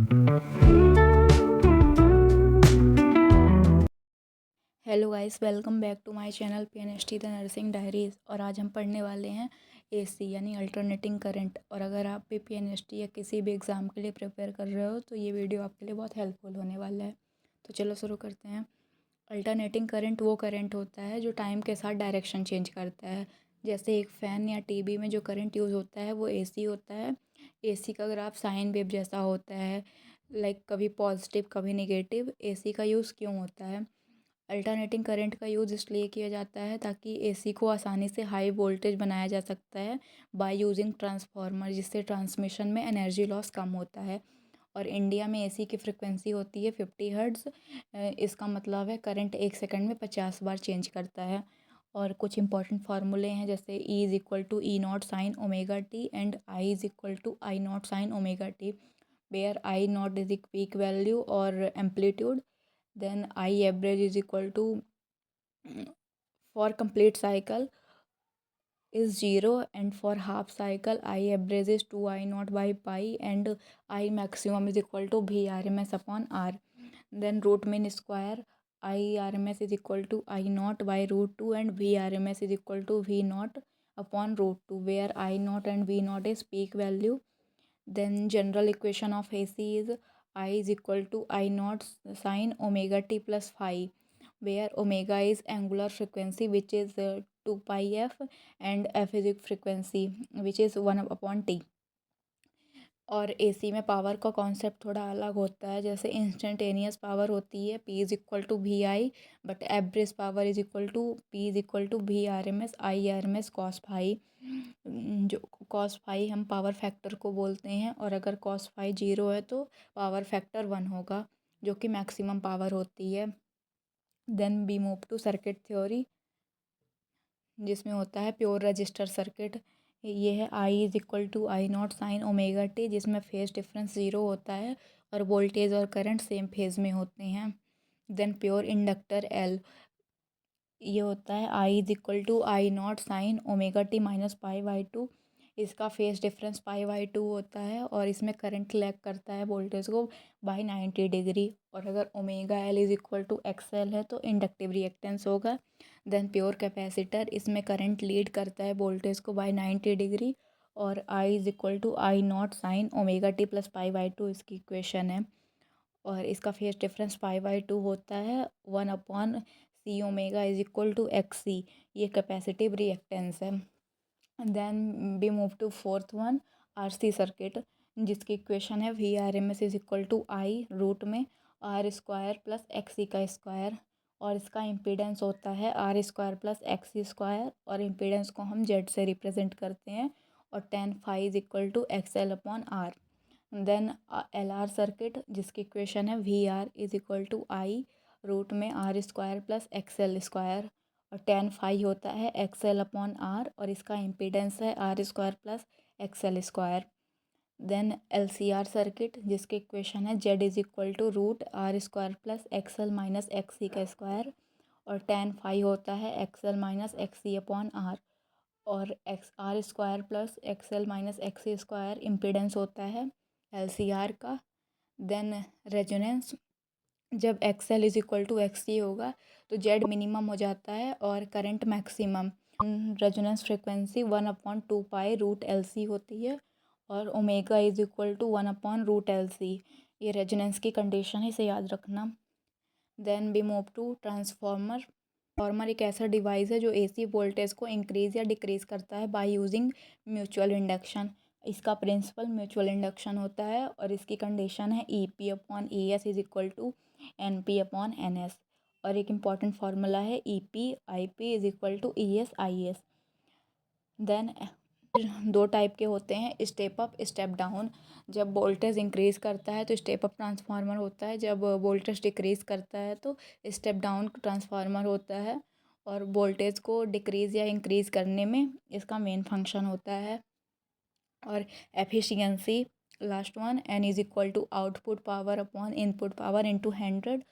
Hello guys, welcome back to my channel PNST the nursing diaries. और आज हम पढ़ने वाले हैं एसी यानी अल्टरनेटिंग करंट। और अगर आप भी पीएनएसटी या किसी भी एग्ज़ाम के लिए प्रिपेयर कर रहे हो तो ये वीडियो आपके लिए बहुत हेल्पफुल होने वाला है। तो चलो शुरू करते हैं। अल्टरनेटिंग करंट वो करंट होता है जो टाइम के साथ डायरेक्शन चेंज करता है। जैसे एक फ़ैन या टीवी में जो करंट यूज़ होता है वो एसी होता है। एसी का ग्राफ साइन वेव जैसा होता है, लाइक कभी पॉजिटिव कभी नेगेटिव। एसी का यूज़ क्यों होता है? अल्टरनेटिंग करंट का यूज़ इसलिए किया जाता है ताकि एसी को आसानी से हाई वोल्टेज बनाया जा सकता है बाय यूजिंग ट्रांसफार्मर, जिससे ट्रांसमिशन में एनर्जी लॉस कम होता है। और इंडिया में एसी की फ्रिक्वेंसी होती है 50 हर्ट्ज़। इसका मतलब है करंट 1 सेकंड में 50 बार चेंज करता है। और कुछ इंपॉर्टेंट फार्मूले हैं, जैसे E is equal to E naught sine omega t and I is equal to I naught sine omega t, where I naught is peak value और amplitude. Then I average is equal to for complete cycle is 0, and for half cycle I average is 2 I naught by pi, and I maximum is equal to V RMS upon R. Then root mean square I RMS is equal to I naught by root 2, and V RMS is equal to V naught upon root 2, where I naught and V naught is peak value. Then general equation of AC is I is equal to I naught sine omega t plus phi, where omega is angular frequency which is 2 pi f, and f is frequency which is 1 upon t. और AC में power का concept थोड़ा अलग होता है। जैसे instantaneous power होती है P is equal to V I, but average power is equal to P is equal to V R M S I R M S cos phi. जो कॉस फाई हम power factor को बोलते हैं, और अगर cos phi 0 है तो power factor 1 होगा, जो कि मैक्सिमम पावर होती है। Then we move to circuit theory, जिसमें होता है प्योर रजिस्टर सर्किट। ये है I is equal to I naught sine omega t, जिसमें फेज़ डिफरेंस 0 होता है और वोल्टेज और करंट सेम फेज़ में होते हैं। देन प्योर इंडक्टर एल, ये होता है I is equal to I naught sine omega t minus pi by two. इसका phase difference pi by two होता है, और इसमें करंट लैग करता है वोल्टेज को बाई 90 डिग्री। और अगर omega L is equal to X L है तो इंडक्टिव रिएक्टेंस होगा। देन प्योर कैपेसिटर, इसमें करंट लीड करता है वोल्टेज को बाई 90 डिग्री। और I is equal to I naught sine omega t plus pi by two इसकी इक्वेशन है। और इसका phase difference pi by two होता है 1 upon C omega is equal to X C. ये कैपेसिटिव रिएक्टेंस है। Then we move to fourth one, R C circuit, जिसकी equation है V R M S is equal to I root में R square plus X C का square. और इसका impedance होता है R square plus X square, और impedance को हम जेड से रिप्रेजेंट करते हैं। और tan phi is equal to X L upon R. Then L R circuit, जिसकी इक्वेशन है V R is equal to I root में R square plus X L square, और टेन फाई होता है एक्स एल अपॉन आर, और इसका impedance है R square plus X L square. Then L C R circuit, जिसकी equation है Z is equal to root R square plus X L minus X C का square, और tan phi होता है X L minus X C upon R. और X R square plus X L minus X C square impedance होता है L C R का। Then resonance, जब X L is equal to X C होगा तो Z minimum हो जाता है और current maximum. Resonance frequency 1/2 pi root L C होती है, और ओमेगा इज इक्वल टू 1/रूट एल सी। ये रेजोनेंस की कंडीशन है, इसे याद रखना। Then we move to transformer. Transformer एक ऐसा डिवाइस है जो एसी वोल्टेज को इंक्रीज या डिक्रीज करता है बाय यूजिंग म्यूचुअल इंडक्शन। इसका प्रिंसिपल म्यूचुअल इंडक्शन होता है, और इसकी कंडीशन है E P upon E S is equal to N P upon N S. और एक इम्पॉर्टेंट फार्मूला है E P I P is equal to E S I S. Then दो type के होते हैं, स्टेप अप स्टेप डाउन। जब voltage increase करता है तो स्टेप अप ट्रांसफार्मर होता है, जब वोल्टेज डिक्रीज करता है तो स्टेप डाउन ट्रांसफार्मर होता है। और वोल्टेज को डिक्रीज या इंक्रीज करने में इसका मेन फंक्शन होता है। और efficiency, last one, N is equal to output power upon input power into 100।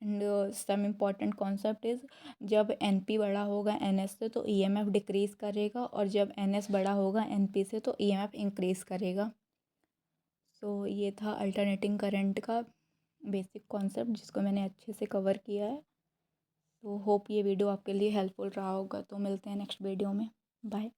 And some important concept is, जब एन पी बड़ा होगा एन एस से तो ई एम एफ डिक्रीज़ करेगा, और जब एन एस बड़ा होगा एन पी से तो ई एम एफ इंक्रीज़ करेगा। सो ये था अल्टरनेटिंग करंट का बेसिक कॉन्सेप्ट जिसको मैंने अच्छे से कवर किया है। तो होप ये वीडियो आपके लिए हेल्पफुल रहा होगा। तो मिलते हैं नेक्स्ट वीडियो में। बाय।